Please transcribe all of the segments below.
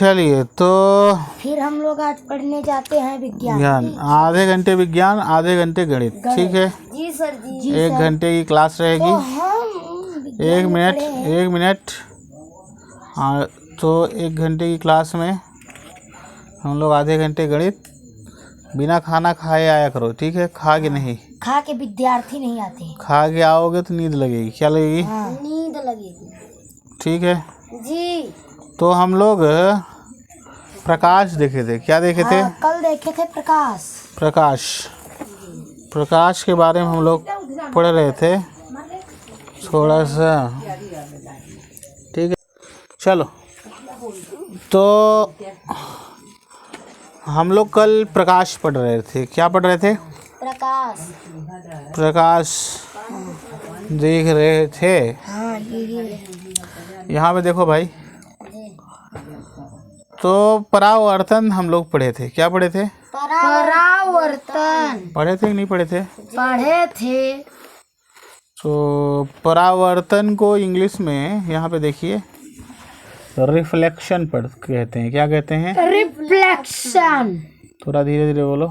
चलिए तो फिर हम लोग आज पढ़ने जाते हैं विज्ञान। विज्ञान, आधे घंटे विज्ञान, आधे घंटे गणित, ठीक है। जी सर जी। 1 घंटे की क्लास रहेगी। तो हम एक मिनट हाँ, तो 1 घंटे की क्लास में हम लोग आधे घंटे गणित। बिना खाना खाए आया करो, ठीक है। खा के नहीं, खा के विद्यार्थी नहीं आते। खा के आओगे तो नींद लगेगी। क्या लगेगी? नींद लगेगी। ठीक है जी। तो हम लोग प्रकाश देखे थे। क्या देखे थे? कल देखे थे प्रकाश। प्रकाश के बारे में हम लोग पढ़ रहे थे थोड़ा सा, ठीक है। चलो तो हम लोग कल प्रकाश पढ़ रहे थे। क्या पढ़ रहे थे? प्रकाश देख रहे थे। हाँ, यहाँ पे देखो भाई, तो परावर्तन हम लोग पढ़े थे। क्या पढ़े थे? परावर्तन पढ़े थे कि नहीं पढ़े थे? पढ़े थे। तो परावर्तन को इंग्लिश में यहाँ पे देखिए रिफ्लेक्शन कहते हैं। क्या कहते हैं? रिफ्लेक्शन। थोड़ा धीरे धीरे बोलो।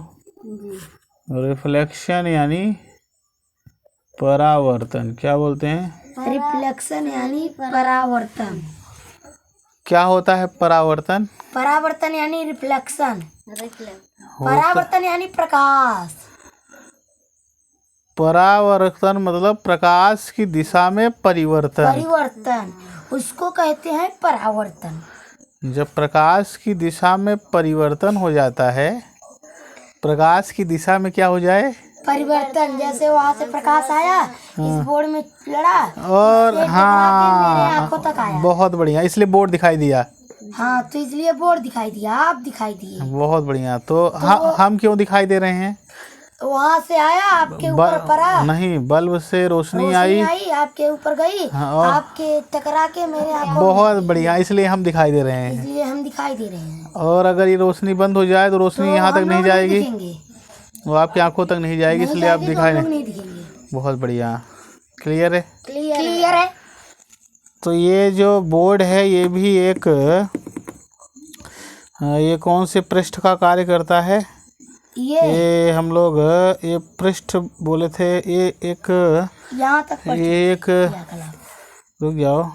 रिफ्लेक्शन यानी परावर्तन। क्या बोलते हैं? रिफ्लेक्शन यानी परावर्तन। क्या होता है परावर्तन? परावर्तन यानी रिफ्लेक्शन। परावर्तन यानी प्रकाश। परावर्तन मतलब प्रकाश की दिशा में परिवर्तन। उसको कहते हैं परावर्तन। जब प्रकाश की दिशा में परिवर्तन हो जाता है, प्रकाश की दिशा में क्या हो जाए? परिवर्तन। जैसे वहां से प्रकाश आया, इस बोर्ड में लड़ा और मेरे आंखों तक आया। बहुत बढ़िया, इसलिए बोर्ड दिखाई दिया। हाँ, तो इसलिए बोर्ड दिखाई दिया, आप दिखाई दिए। बहुत बढ़िया। तो हम क्यों दिखाई दे रहे हैं? वहाँ से आया, आपके ऊपर पड़ा। नहीं, बल्ब से रोशनी आई, आपके ऊपर गई, आपके टकरा के मेरे आंखों। बहुत बढ़िया, इसलिए हम दिखाई दे रहे हैं। इसलिए हम दिखाई दे रहे हैं। और अगर ये रोशनी बंद हो जाए तो रोशनी यहाँ तक नहीं जाएगी, वो आपकी आंखों तक नहीं जाएगी, इसलिए आप दिखाई नहीं दिखेंगे। बहुत बढ़िया, क्लियर है? क्लियर है। तो ये जो बोर्ड है ये भी एक, ये कौन से पृष्ठ का कार्य करता है? ये हम लोग ये पृष्ठ बोले थे, ये एक यहाँ तक रुक जाओ,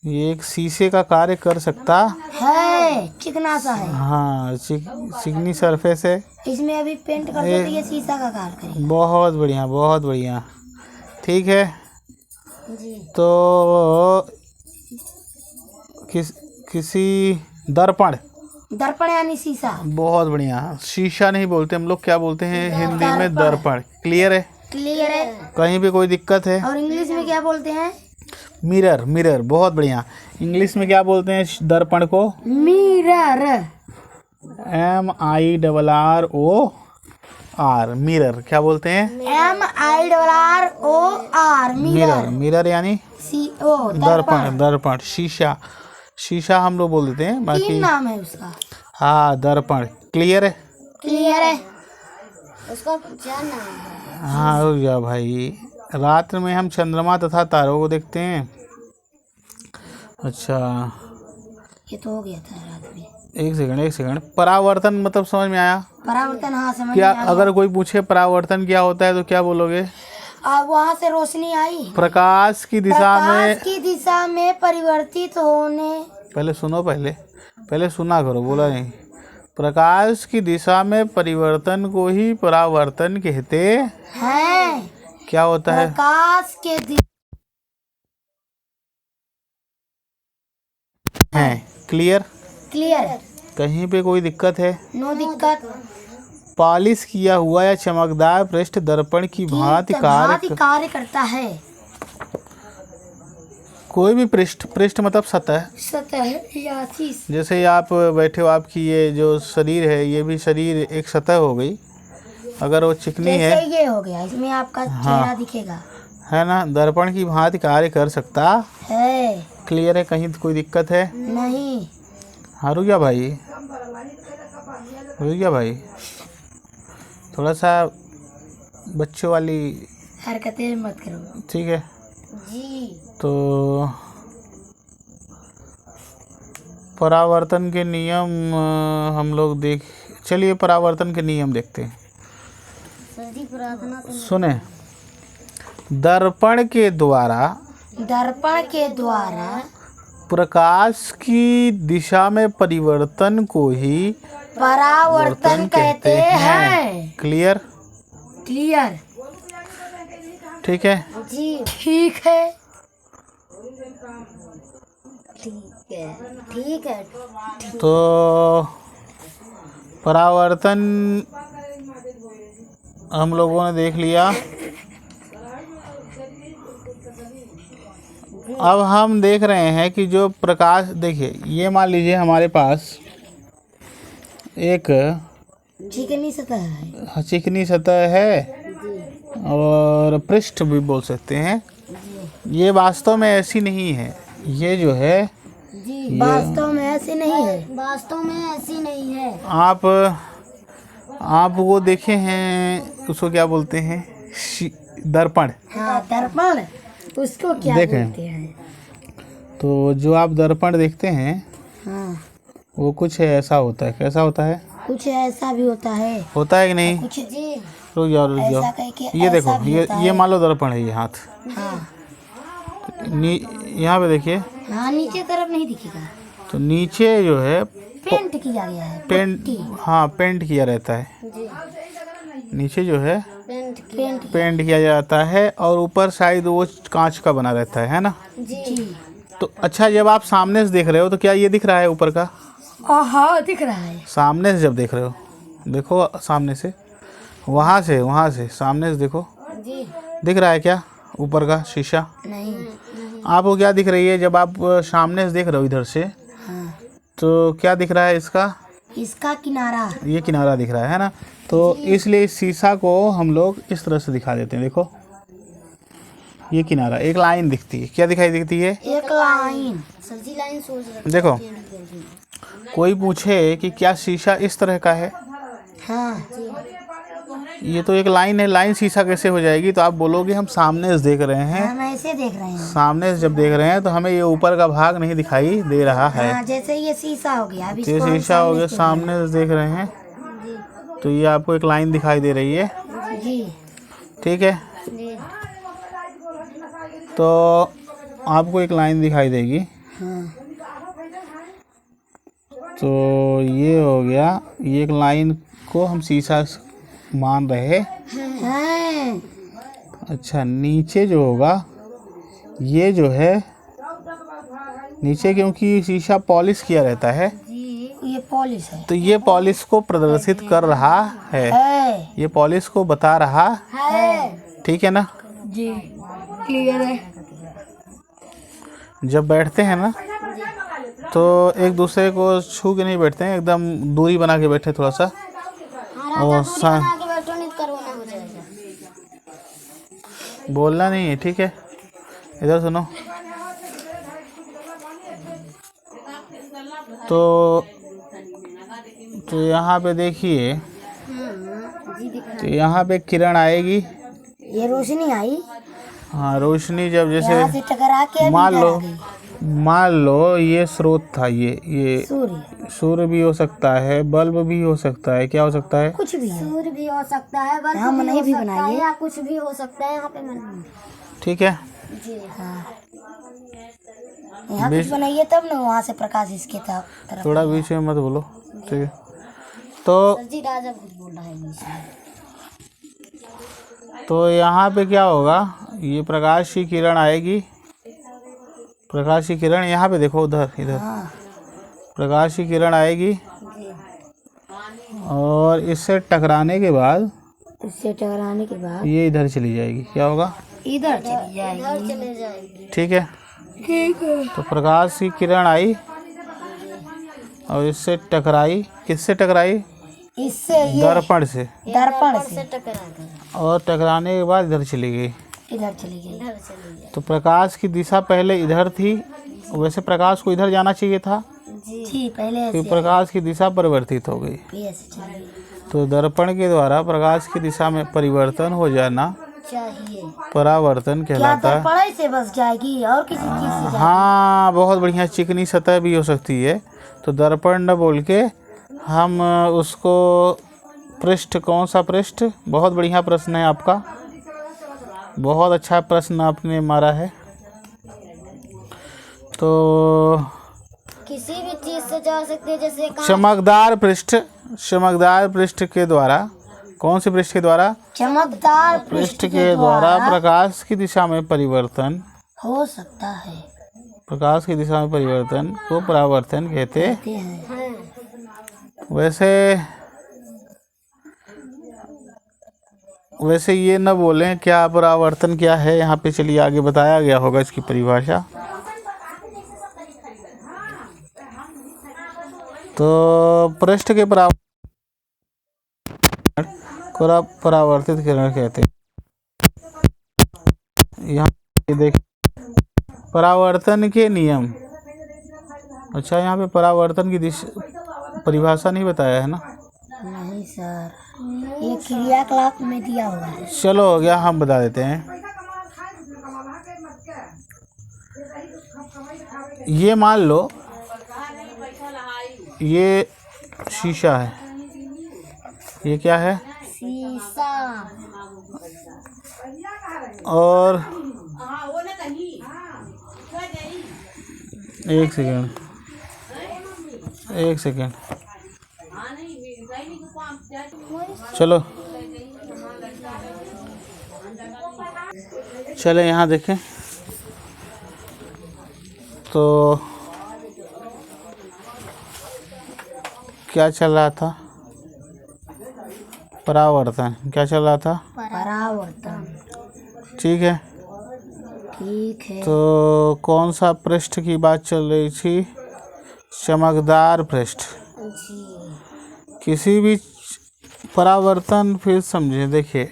ये एक शीशे का कार्य कर सकता है। चिकना सा है। हाँ, चिकनी सरफेस है। इसमें अभी पेंट कर दो तो ये शीशा का कार्य करेगा। बहुत बढ़िया, बहुत बढ़िया, ठीक है जी। तो किसी दर्पण यानी शीशा। बहुत बढ़िया। शीशा नहीं बोलते हम लोग, क्या बोलते हैं हिंदी में? दर्पण। क्लियर है? क्लियर है। कहीं भी कोई दिक्कत है? और इंग्लिश में क्या बोलते हैं? मिरर। बहुत बढ़िया। इंग्लिश में क्या बोलते हैं दर्पण को? मिरर। MIRROR। मिरर क्या बोलते हैं? MIRROR। मिरर यानी दर्पण। शीशा हम लोग बोल देते हैं, बाकी नाम है उसका। हाँ, दर्पण। क्लियर है? क्लियर है। उसका क्या नाम है? हाँ, रुक जाओ भाई। रात में हम चंद्रमा तथा तारों को देखते हैं। अच्छा, ये तो हो गया था रात में। एक सेकंड। परावर्तन मतलब समझ में आया? परावर्तन, हाँ समझ क्या में आया। अगर कोई पूछे परावर्तन क्या होता है तो क्या बोलोगे? वहाँ से रोशनी आई, प्रकाश की दिशा में परिवर्तित होने। पहले सुनो, पहले सुना करो, बोला नहीं। प्रकाश की दिशा में परिवर्तन को ही परावर्तन कहते हैं। क्या होता है? प्रकाश के हैं। क्लियर? कहीं पे कोई दिक्कत है? नो दिक्कत। पॉलिश किया हुआ या चमकदार पृष्ठ दर्पण की भांति कार्य करता है। कोई भी पृष्ठ मतलब सतह या शीश। जैसे आप बैठे हो, आपकी ये जो शरीर है, ये भी शरीर एक सतह हो गई। अगर वो चिकनी है, ये हो गया, इसमें आपका चेहरा दिखेगा, है ना? दर्पण की भांति कार्य कर सकता है। क्लियर है? कहीं कोई दिक्कत है? नहीं। हाँ, रुक जा भाई, थोड़ा सा बच्चों वाली हरकतें मत करो, ठीक है? जी। तो परावर्तन के नियम हम लोग चलिए परावर्तन के नियम देखते हैं। सर जी प्रार्थना तो सुने, दर्पण के द्वारा प्रकाश की दिशा में परिवर्तन को ही परावर्तन कहते हैं। क्लियर? ठीक है जी, ठीक है। तो परावर्तन हम लोगों ने देख लिया। अब हम देख रहे हैं कि जो प्रकाश, देखिए ये मान लीजिए हमारे पास एक चिकनी सतह है और पृष्ठ भी बोल सकते हैं। ये वास्तव में ऐसी नहीं है। ये जो है वास्तव में ऐसी नहीं है। आप वो देखे हैं, उसको क्या बोलते हैं? दर्पण। हाँ, दर्पण उसको क्या देखें बोलते हैं? तो जो आप दर्पण देखते हैं हाँ, वो कुछ ऐसा होता है। कैसा होता है? कुछ ऐसा भी होता है कि नहीं? कुछ जी। रुक जाओ। ऐसा कह के ये ऐसा देखो, भी होता ये मान लो दर्पण है, ये हाथ। हाँ, यहाँ पे देखिए। हाँ, नीचे तरफ नहीं दिखेगा। तो नीचे जो है पेंट किया गया है। पेंट किया रहता है। जी, नीचे जो है पेंट किया जाता है और ऊपर साइड वो कांच का बना रहता है ना? जी। तो अच्छा, जब आप सामने से देख रहे हो तो क्या ये दिख रहा है ऊपर का? हाँ, दिख रहा है। सामने से जब देख रहे हो, देखो सामने से, वहाँ से सामने से देखो, जी। दिख रहा है क्या ऊपर का शीशा? नहीं। आपको क्या दिख रही है जब आप सामने से देख रहे हो इधर से? हाँ, तो क्या दिख रहा है इसका किनारा। ये किनारा दिख रहा है ना? तो इसलिए इस शीशा को हम लोग इस तरह से दिखा देते हैं। देखो ये किनारा, एक लाइन दिखती है। क्या दिखाई देती है? एक लाइन। सर जी लाइन सोच रहे। देखो, कोई पूछे कि क्या शीशा इस तरह का है? हाँ, ये तो एक लाइन है, लाइन शीशा कैसे हो जाएगी? तो आप बोलोगे हम सामने से देख रहे हैं। हम ऐसे देख रहे हैं। सामने से जब देख रहे हैं तो हमें ये ऊपर का भाग नहीं दिखाई दे रहा है। हाँ, जैसे ये शीशा हो गया। अब ये इसको हम शीशा हो गया, सामने से देख रहे हैं तो ये आपको एक लाइन दिखाई दे रही है। जी, ठीक है, जी। तो आपको एक लाइन दिखाई देगी। हाँ, तो ये हो गया, ये एक लाइन को हम शीशा मान रहे हैं। अच्छा, नीचे जो होगा ये जो है नीचे, क्योंकि शीशा पॉलिश किया रहता है, ये पॉलिश है। तो ये पॉलिश को प्रदर्शित कर रहा है, ये पॉलिश को बता रहा है। ठीक है ना? जी, क्लियर है। जब बैठते हैं ना तो एक दूसरे को छू के नहीं बैठते हैं, एकदम दूरी बना के बैठे थोड़ा सा। और बोलना नहीं है, ठीक है? इधर सुनो। तो यहाँ पे देखिए, तो यहाँ पे किरण आएगी। ये रोशनी आई। हाँ, रोशनी जब जैसे यहाँ से टकरा के मान लो ये स्रोत था, ये सूर्य भी हो सकता है, बल्ब भी हो सकता है। क्या हो सकता है? कुछ भी। सूर्य भी हो सकता है, बल्ब भी हो सकता है, या कुछ भी हो सकता है। यहाँ पे ठीक है जी। हाँ, यहाँ कुछ बनाइए तब ना वहाँ से प्रकाश इसके तरफ। थोड़ा बीच में मत बोलो, ठीक है? तो जी, राजा कुछ बोल रहा है बीच में। तो यहाँ पे क्या होगा? ये प्रकाश की किरण आएगी। प्रकाश की किरण यहाँ पे देखो, इधर हाँ, प्रकाश की किरण आएगी और इससे टकराने के बाद ये इधर चली जाएगी। क्या होगा? इधर चली जाएगी। ठीक है, तो प्रकाश की किरण आई और इससे टकराई। किससे टकराई? इससे, दर्पण से टकरा, और टकराने के बाद इधर चली गई। इधर चली गई। तो प्रकाश की दिशा पहले इधर थी, वैसे प्रकाश को इधर जाना चाहिए था, जी, पहले फिर प्रकाश की दिशा परिवर्तित हो गई। तो दर्पण के द्वारा प्रकाश की दिशा में परिवर्तन हो जाना चाहिए। परावर्तन क्या कहलाता है। दर्पण से बस जाएगी और किसी चीज से जाएगी? हाँ, बहुत बढ़िया। चिकनी सतह भी हो सकती है, तो दर्पण न बोल के हम उसको पृष्ठ, कौन सा पृष्ठ? बहुत बढ़िया प्रश्न है आपका, बहुत अच्छा प्रश्न आपने मारा है। तो किसी भी चीज से जा सकती है, जैसे चमकदार पृष्ठ, चमकदार पृष्ठ के द्वारा, कौन से पृष्ठ के द्वारा? चमकदार पृष्ठ के द्वारा प्रकाश की दिशा में परिवर्तन हो सकता है। प्रकाश की दिशा में परिवर्तन को परावर्तन कहते हैं। वैसे ये न बोलें क्या परावर्तन क्या है यहाँ पे। चलिए आगे बताया गया होगा इसकी परिभाषा। तो पृष्ठ के परावर्तित किरण कहते हैं। यहाँ देखिए परावर्तन के नियम। अच्छा, यहाँ पे परावर्तन की दिशा परिभाषा नहीं बताया है ना? नहीं सर, ये क्रियाकलाप में दिया हुआ है। चलो हो गया, हम बता देते हैं। ये मान लो ये शीशा है। ये क्या है? शीशा। और एक सेकेंड चलो चले यहाँ देखें तो क्या चल रहा था? परावर्तन। क्या चल रहा था? परावर्तन। ठीक है। ठीक है। तो कौन सा पृष्ठ की बात चल रही थी? चमकदार पृष्ठ। किसी भी परावर्तन, फिर समझे, देखिए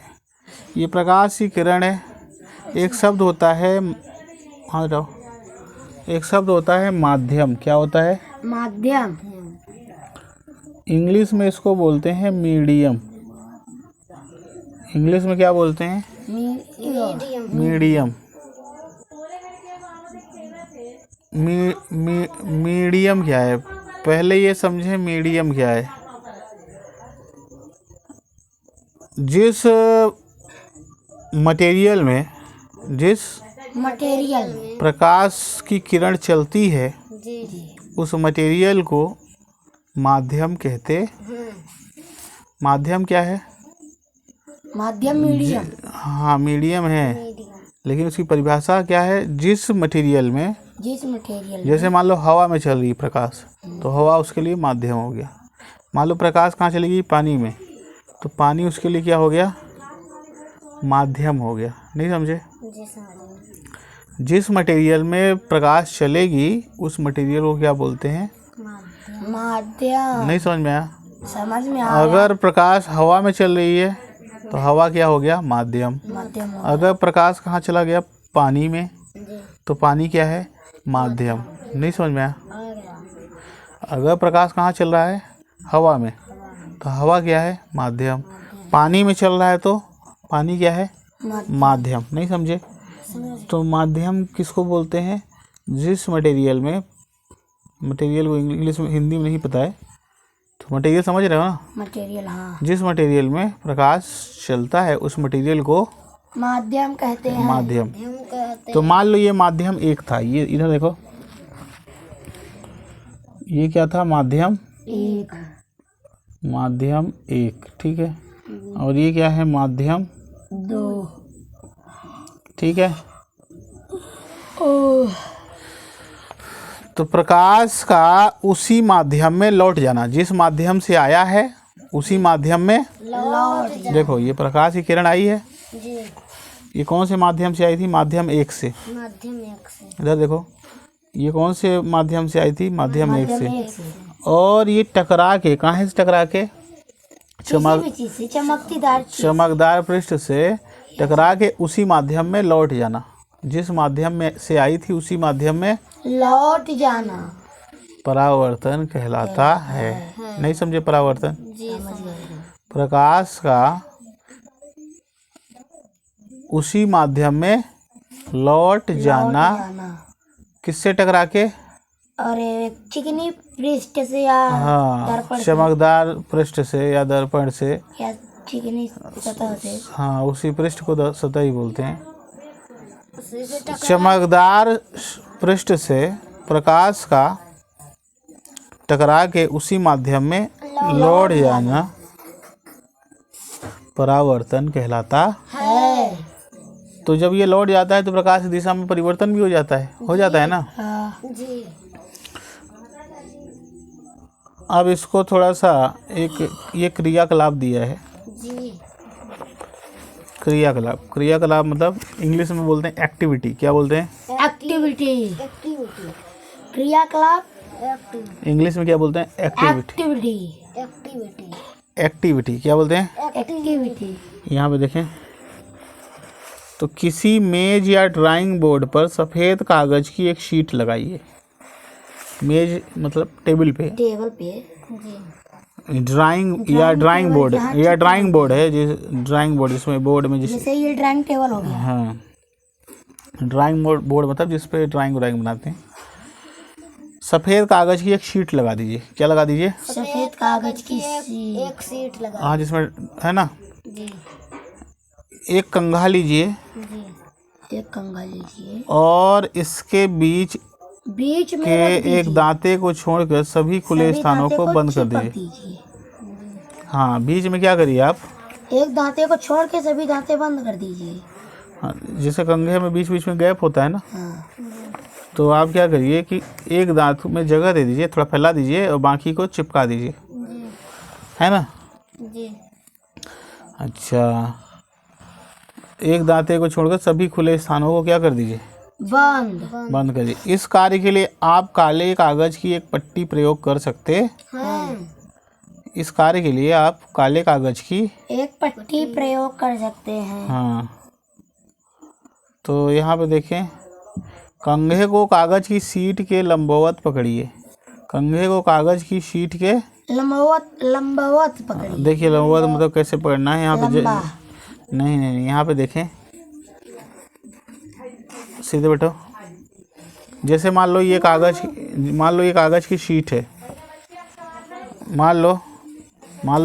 ये प्रकाश की किरण है। एक शब्द होता है, हाँ जाओ, एक शब्द होता है माध्यम। क्या होता है? माध्यम। इंग्लिश में इसको बोलते हैं मीडियम। इंग्लिश में क्या बोलते हैं? मीडियम। मीडियम क्या है? पहले ये समझे मीडियम क्या है। जिस मटेरियल में प्रकाश की किरण चलती है, उस मटेरियल को माध्यम कहते। माध्यम क्या है? माध्यम मीडियम। हाँ, मीडियम है, लेकिन उसकी परिभाषा क्या है? जिस मटेरियल में, जैसे मान लो हवा में चल रही प्रकाश, तो हवा उसके लिए माध्यम हो गया। मान लो प्रकाश कहाँ चलेगी? पानी में, तो पानी उसके लिए क्या हो गया? माध्यम हो गया। नहीं समझे? जिस मटेरियल में प्रकाश चलेगी उस मटेरियल को क्या बोलते हैं? माध्यम। नहीं समझ में आया? समझ में आया। अगर प्रकाश हवा में चल रही है तो हवा क्या हो गया? माध्यम। अगर प्रकाश कहाँ चला गया? पानी में, तो पानी क्या है? माध्यम। नहीं समझ में आया? अगर प्रकाश कहाँ चल रहा है? हवा में, तो हवा क्या है? माध्यम। पानी में चल रहा है तो पानी क्या है? माध्यम। नहीं समझे? तो माध्यम किसको बोलते हैं? जिस मटेरियल में, मटेरियल को इंग्लिश में, हिंदी में नहीं पता है तो मटेरियल समझ रहे हो ना? मटेरियल, हाँ। जिस मटेरियल में प्रकाश चलता है उस मटेरियल को माध्यम कहते हैं। माध्यम। तो मान लो ये माध्यम एक था। ये इधर देखो, ये क्या था? माध्यम एक। माध्यम एक, ठीक है। और ये क्या है? माध्यम दो, ठीक है। तो प्रकाश का उसी माध्यम में लौट जाना, जिस माध्यम से आया है उसी माध्यम में लौट जाना। देखो ये प्रकाश की किरण आई है, जी। ये कौन से माध्यम से आई थी? माध्यम एक से। माध्यम एक से। इधर देखो, ये कौन से माध्यम से आई थी? माध्यम एक से। और ये टकरा के, कहाँ से टकरा के? चमकदार पृष्ठ से टकरा के उसी माध्यम में लौट जाना। जिस माध्यम में से आई थी उसी माध्यम में लौट जाना परावर्तन कहलाता है। नहीं समझे? परावर्तन। प्रकाश का उसी माध्यम में लौट जाना। किससे टकरा के? और एक चिकनी पृष्ठ से या हाँ, दर्पण से, चमकदार पृष्ठ से या दर्पण से, या चिकनी सतह से। हाँ उसी पृष्ठ को सतह ही बोलते हैं। चमकदार पृष्ठ से प्रकाश का टकरा के उसी माध्यम में लौट जाना परावर्तन कहलाता है। तो जब ये लौट जाता है तो प्रकाश की दिशा में परिवर्तन भी हो जाता है ना। हाँ जी। अब इसको थोड़ा सा ये क्रियाकलाप दिया है जी। क्रियाकलाप मतलब इंग्लिश में बोलते हैं एक्टिविटी। क्या बोलते हैं? एक्टिविटी। क्रियाकलाप। इंग्लिश में क्या बोलते हैं? एक्टिविटी। एक्टिविटी क्या बोलते हैं? एक्टिविटी। यहाँ पे देखें तो किसी मेज या ड्राइंग बोर्ड पर सफ़ेद कागज की एक शीट लगाइए। मेज मतलब टेबल पे जी। ड्राइंग बोर्ड है ड्राइंग बोर्ड जिसमें बोर्ड में जैसे ये ड्राइंग टेबल हो गया। हाँ, ड्राइंग बोर्ड मतलब जिस पे ड्राइंग बनाते हैं। सफ़ेद कागज की एक शीट लगा दीजिए। क्या लगा दीजिए? सफ़ेद कागज की एक शीट लगा। हाँ, जिसमें है ना जी। एक कंघा लीजिए जी। एक कंघा लीजिए और इसके बीच में के एक दांते को छोड़कर सभी खुले स्थानों को बंद कर दीजिए। हाँ, बीच में क्या करिए आप? एक दांते को छोड़ के सभी दांते बंद कर दीजिए। हाँ, जैसे कंघे में बीच बीच में गैप होता है ना। हाँ। तो आप क्या करिए कि एक दांत में जगह दे दीजिए, थोड़ा फैला दीजिए और बाकी को चिपका दीजिए। है ना जी। अच्छा, एक दांते को छोड़कर सभी खुले स्थानों को क्या कर दीजिए? बंद करिए। इस कार्य के लिए आप काले कागज की एक पट्टी प्रयोग कर सकते हैं। इस कार्य के लिए आप काले कागज की एक पट्टी प्रयोग कर सकते हैं। हाँ, तो यहाँ पे देखें, कंघे को कागज की शीट के लंबवत पकड़िए। कंघे को कागज की शीट के लंबवत पकड़िए। देखिए लंबवत मतलब कैसे पकड़ना है यहाँ पे नहीं, यहाँ पे देखें, सीधे बैठो। जैसे मान लो ये कागज की शीट है। मान लो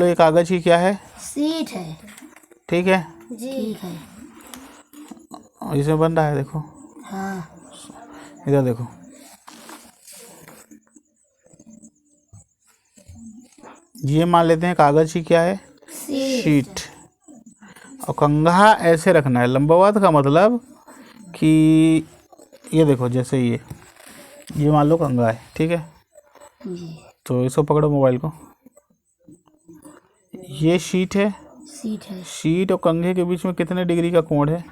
ये कागज की क्या है? शीट है। ठीक है जी। ठीक है। और इसमें बन रहा है, देखो। हाँ। इधर देखो, ये मान लेते हैं कागज की क्या है? शीट। और कंघा ऐसे रखना है। लंबवत का मतलब कि ये देखो, जैसे ये मान लो कंघा है, ठीक है जी। तो इसको पकड़ो, मोबाइल को। ये शीट है। शीट और कंघे के बीच में कितने डिग्री का कोण है?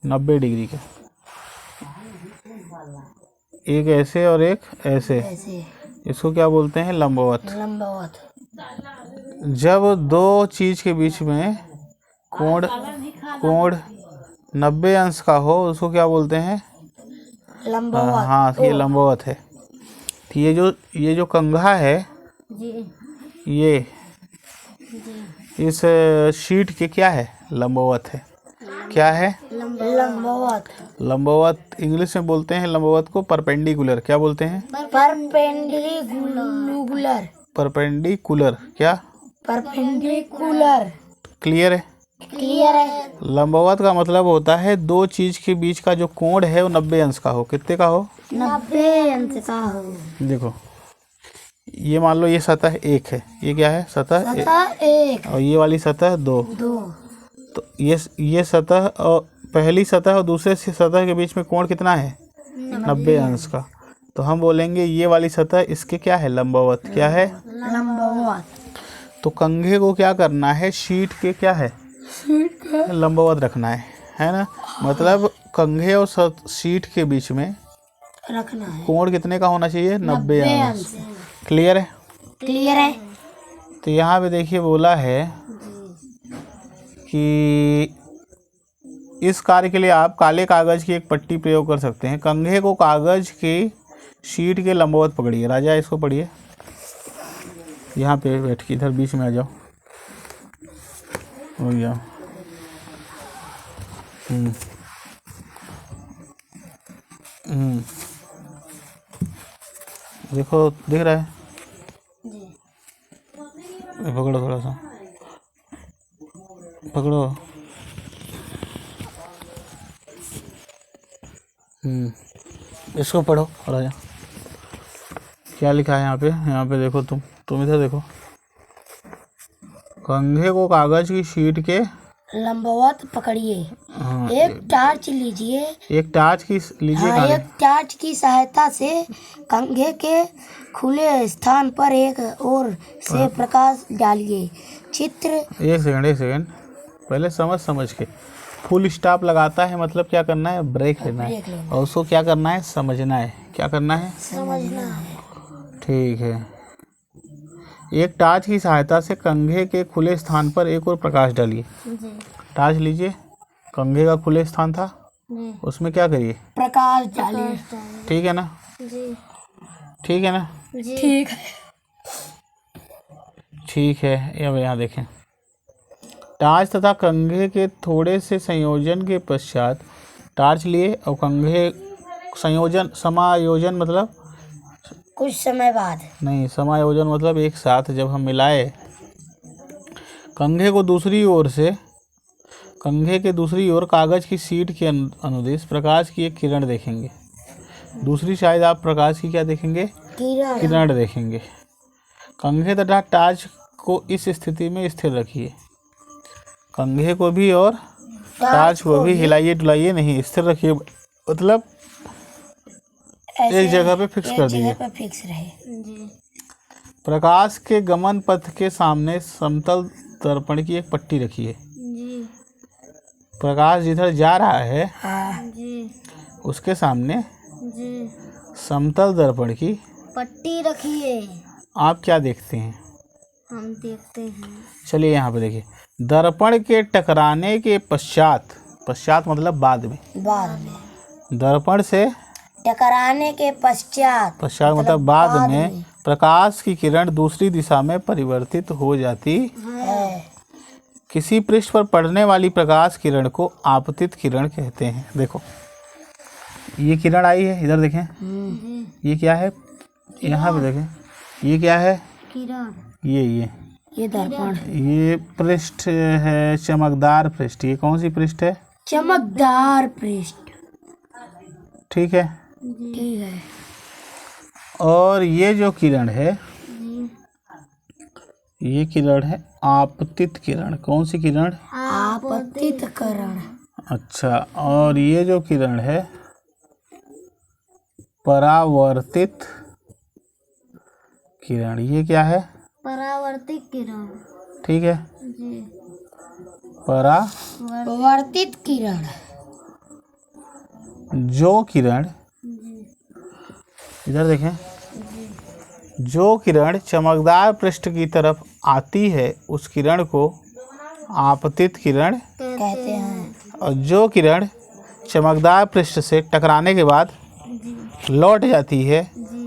90 डिग्री का। एक ऐसे और एक ऐसे। इसको क्या बोलते हैं? लंबवत। जब दो चीज के बीच में कोण 90 अंश का हो उसको क्या बोलते हैं? लंबवत। हाँ, ये लंबवत है। तो ये जो कंघा है ये इस शीट के क्या है? लंबवत है। क्या है? लंबवत इंग्लिश में बोलते हैं लंबवत को परपेंडिकुलर। क्या बोलते हैं? परपेंडिकुलर। क्या? परपेंडिकुलर। क्लियर है? लंबवत का मतलब होता है दो चीज के बीच का जो कोण है वो 90 अंश का हो। कितने का हो? 90 अंश का हो। देखो, ये मान लो ये सतह 1 है। ये क्या है? सतह 1। और ये वाली सतह 2। तो ये सतह और पहली सतह और दूसरे सतह के बीच में कोण कितना है? 90 अंश का। तो हम बोलेंगे ये वाली सतह इसके क्या है? लंबवत। क्या है? लंबवत। तो कंघे को क्या करना है? शीट के क्या है? लंबवत रखना है ना। मतलब कंघे और शीट के बीच में रखना है। कोण कितने का होना चाहिए? 90 अंश। क्लियर है? तो यहाँ पे देखिए बोला है कि इस कार्य के लिए आप काले कागज की एक पट्टी प्रयोग कर सकते हैं। कंघे को कागज की शीट के लंबवत पकड़िए। राजा इसको पढ़िए। यहाँ पे बैठ के इधर बीच में आ जाओ। हो गया। हम्म हम्म, देखो दिख रहा है? जी। ये पकड़ो, थोड़ा सा पकड़ो। इसको पढ़ो थोड़ा सा, क्या लिखा है यहाँ पे? यहाँ पे देखो, तुम इधर देखो। कंघे को कागज की शीट के लंबवत पकड़िए। हाँ, एक टार्च लीजिए। एक टार्च की लीजिए। हाँ, एक टार्च की सहायता से कंघे के खुले स्थान पर एक ओर से प्रकाश डालिए। चित्र। एक सेकंड, पहले समझ के। फुल स्टॉप लगाता है मतलब क्या करना है? ब्रेक लेना है। और उसको क्या करना है? समझना है। क्या करना है? समझना है। ठीक है। एक टार्च की सहायता से कंघे के खुले स्थान पर एक और प्रकाश डालिए। टार्च लीजिए, कंघे का खुले स्थान था, उसमें क्या करिए? प्रकाश डालिए। ठीक है ना? जी। ठीक है ना? ठीक है। ठीक है। अब यहाँ देखें, टार्च तथा कंघे के थोड़े से संयोजन के पश्चात टार्च लिए और कंघे समायोजन मतलब कुछ समय बाद नहीं, समायोजन मतलब एक साथ जब हम मिलाए कंघे के दूसरी ओर कागज की शीट के अनुदिश प्रकाश की एक किरण देखेंगे। दूसरी साइड आप प्रकाश की क्या देखेंगे? किरण देखेंगे। कंघे तथा टार्च को इस स्थिति में स्थिर रखिए। कंघे को भी और टार्च को भी हिलाइए डुलाइए नहीं, स्थिर रखिए, मतलब एक जगह पे फिक्स कर दीजिए। फिक्स रहे। प्रकाश के गमन पथ के सामने समतल दर्पण की एक पट्टी रखिए। प्रकाश जिधर जा रहा है उसके सामने समतल दर्पण की पट्टी रखिए। आप क्या देखते हैं? हम देखते हैं। चलिए यहाँ पे देखिए, दर्पण के टकराने के पश्चात मतलब बाद में दर्पण से टकराने के पश्चात मतलब बाद में प्रकाश की किरण दूसरी दिशा में परिवर्तित हो जाती है। किसी पृष्ठ पर पड़ने वाली प्रकाश किरण को आपतित किरण कहते हैं। देखो, ये किरण आई है, इधर देखें, ये क्या है? यहाँ पे देखें, ये क्या है? किरण। ये दर्पण। ये पृष्ठ है, चमकदार पृष्ठ। ये कौन सी पृष्ठ है? चमकदार पृष्ठ। ठीक है। ठीक है। और ये जो किरण है, ये किरण है आपतित किरण। कौन सी किरण? आपतित किरण। अच्छा, और ये जो किरण है परावर्तित किरण। ये क्या है? परावर्तित किरण। ठीक है। जी। परावर्तित किरण। जो किरण, इधर देखें, जो किरण चमकदार पृष्ठ की तरफ आती है उस किरण को आपतित किरण कहते हैं। और जो किरण चमकदार पृष्ठ से टकराने के बाद लौट जाती है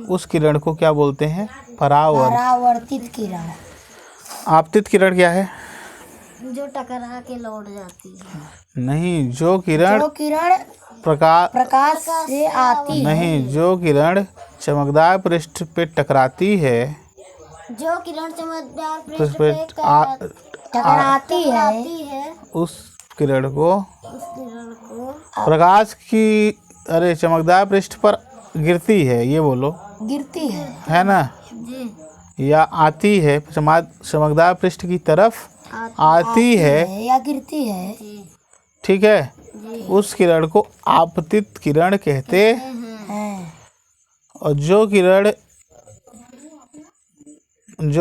उस किरण को क्या बोलते हैं? परावर्तित किरण। आपतित किरण क्या है? जो टकरा के लौट जाती है। नहीं, जो किरण प्रकाश से आती है। नहीं, जो किरण चमकदार पृष्ठ पे टकराती है, जो किरण चमकदार पृष्ठ पे टकराती है उस किरण को प्रकाश की चमकदार पृष्ठ पर गिरती है, ये बोलो। गिरती है ना? जी। या आती है, चमकदार पृष्ठ की तरफ आती है या गिरती है। ठीक है। उस किरण को आपतित किरण कहते हैं। और जो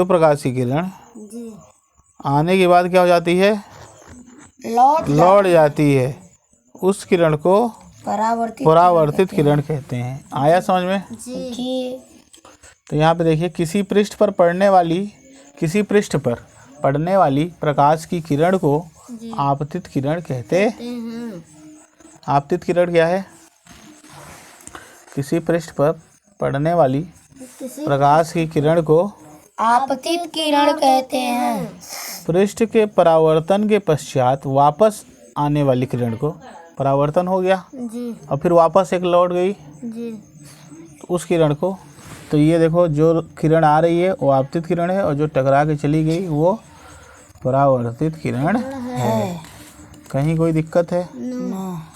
प्रकाश की किरण आने के बाद क्या हो जाती है? लौट जाती है, उस किरण को परावर्तित किरण कहते हैं। आया समझ में? जी। तो यहाँ पे देखिए, किसी पृष्ठ पर पड़ने वाली प्रकाश की किरण को आपतित किरण कहते हैं। आपतित किरण क्या है? किसी पृष्ठ पर पड़ने वाली प्रकाश की किरण को आपतित किरण कहते हैं। पृष्ठ के परावर्तन के पश्चात वापस आने वाली किरण को परावर्तन हो गया जी और फिर वापस एक लौट गई जी तो उस किरण को, तो ये देखो जो किरण आ रही है वो आपतित किरण है और जो टकरा के चली गई वो परावर्तित किरण है। कहीं कोई दिक्कत है? ना।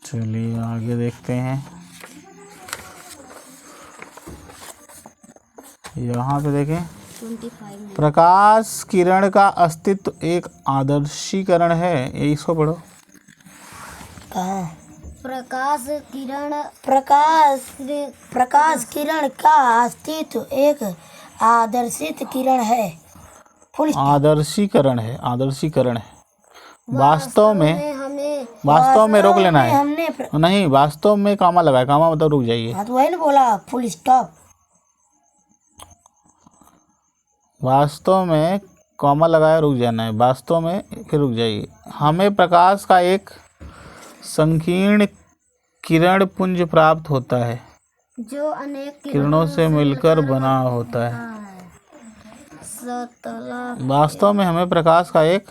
चलिए आगे देखते हैं। यहाँ पे देखें, 25 प्रकाश किरण का अस्तित्व एक आदर्शीकरण है। ये इसको पढ़ो। कहाँ? प्रकाश किरण का अस्तित्व एक आदर्शित किरण है। आदर्शीकरण है, आदर्शीकरण है। वास्तव में रोक लेना है। हमने नहीं, वास्तव में कामा लगाए, कामा मतलब रुक जाइए। हाँ तो वही ना बोला, फुल स्टॉप। वास्तव में कॉमा लगाए रुक जाना है, वास्तव में फिर रुक जाइए। हमें प्रकाश का एक संकीर्ण किरण पुंज प्राप्त होता है जो अनेक किरणों से मिलकर बना होता है। वास्तव में हमें प्रकाश का एक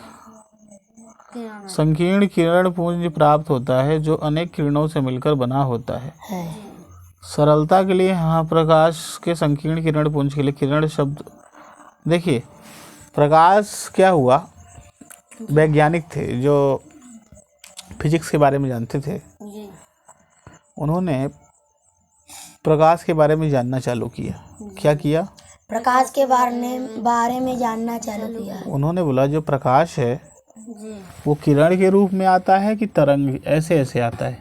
संकीर्ण किरण पुंज प्राप्त होता है जो अनेक किरणों से मिलकर बना होता है। सरलता के लिए यहाँ प्रकाश के संकीर्ण किरण पुंज के लिए किरण शब्द देखिए। प्रकाश क्या हुआ, वैज्ञानिक थे जो फिजिक्स के बारे में जानते थे, उन्होंने प्रकाश के बारे में जानना चालू किया। क्या किया? प्रकाश के बारे में जानना चालू किया। उन्होंने बोला जो प्रकाश है वो किरण के रूप में आता है कि तरंग ऐसे ऐसे आता है?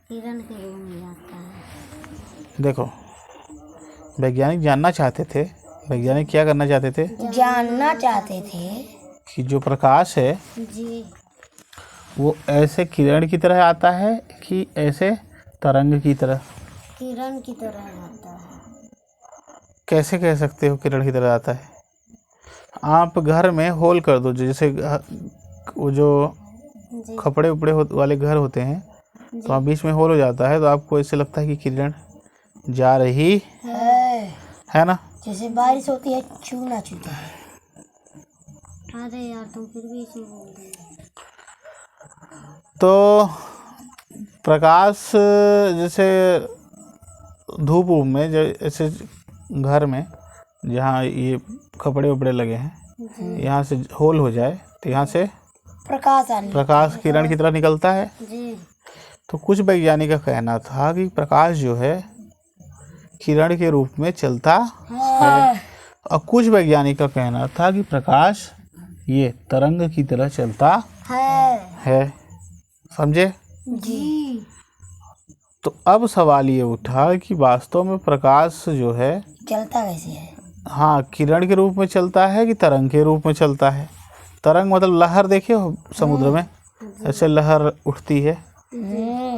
किरण के रूप में आता है। देखो, वैज्ञानिक जानना चाहते थे, वैज्ञानिक क्या करना चाहते थे? जानना चाहते थे कि जो प्रकाश है जी वो ऐसे किरण की तरह आता है कि ऐसे तरंग की तरह? किरण की तरह आता है। कैसे कह सकते हो किरण की तरह आता है? आप घर में होल कर दो, जैसे वो जो कपड़े उपड़े वाले घर होते हैं तो आप बीच में होल हो जाता है तो आपको ऐसे लगता है कि किरण जा रही है ना? जैसे बारिश होती है, छूना छूता है। अरे यार तुम फिर भी ऐसे बोल रहे हो। तो प्रकाश जैसे धूप में जैसे घर में जहाँ ये कपड़े उपड़े लगे हैं यहाँ से होल हो जाए तो यहाँ से प्रकाश किरण की तरह निकलता है जी। तो कुछ वैज्ञानिक का कहना था कि प्रकाश जो है किरण के रूप में चलता है और कुछ वैज्ञानिक का कहना था कि प्रकाश ये तरंग की तरह चलता है। समझे जी। तो अब सवाल ये उठा कि वास्तव में प्रकाश जो है चलता कैसे है? हाँ, किरण के रूप में चलता है कि तरंग के रूप में चलता है? तरंग मतलब लहर, देखे हो समुद्र में ऐसे लहर उठती है।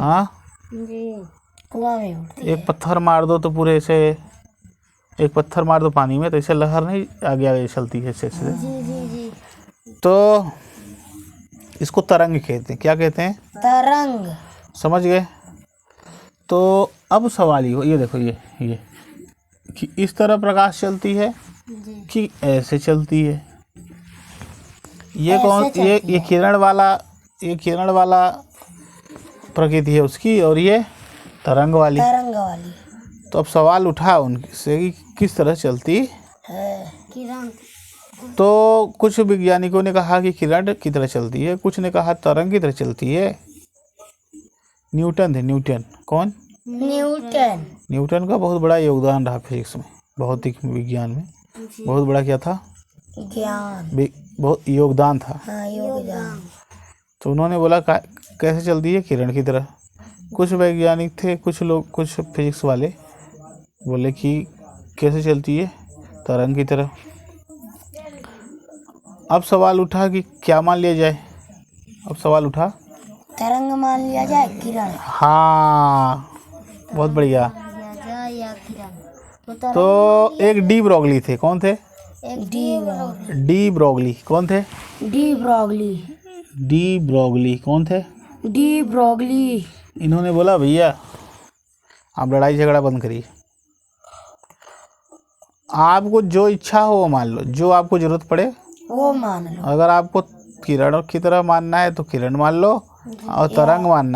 हाँ जी, कुआं में उठती एक पत्थर मार दो तो पूरे ऐसे, एक पत्थर मार दो पानी में तो ऐसे लहर नहीं आगे आगे चलती है ऐसे ऐसे। जी जी जी। तो इसको तरंग कहते हैं। क्या कहते हैं? तरंग। समझ गए? तो अब सवाल ये देखो, ये कि इस तरह प्रकाश चलती है कि ऐसे चलती है? ये कौन, ये किरण वाला प्रकृति है उसकी और ये तरंग वाली। तो अब सवाल उठा उनसे कि किस तरह चलती है किरण। तो कुछ वैज्ञानिकों ने कहा कि किरण की तरह चलती है, कुछ ने कहा तरंग की तरह चलती है। न्यूटन थे, न्यूटन। कौन? न्यूटन का बहुत बड़ा योगदान रहा फिजिक्स में, भौतिक विज्ञान में बहुत बड़ा क्या था? ज्ञान, बहुत योगदान था। हाँ, योगदान। तो उन्होंने बोला कैसे चलती है? किरण की तरह। कुछ वैज्ञानिक थे, कुछ लोग, कुछ फिजिक्स वाले बोले कि कैसे चलती है? तरंग की तरह। अब सवाल उठा कि क्या मान लिया जाए? अब सवाल उठा तरंग मान लिया जाए, किरण। हाँ, बहुत बढ़िया। तो एक डी ब्रोगली थे। कौन थे? De Broglie. कौन थे? De Broglie. कौन थे? De Broglie. इन्होंने बोला भैया आप लड़ाई झगड़ा बंद करिए, आपको जो इच्छा हो वो मान लो, जो आपको जरूरत पड़े वो मान लो। अगर आपको किरण की तरह मानना है तो किरण मान लो, और तरंग मानना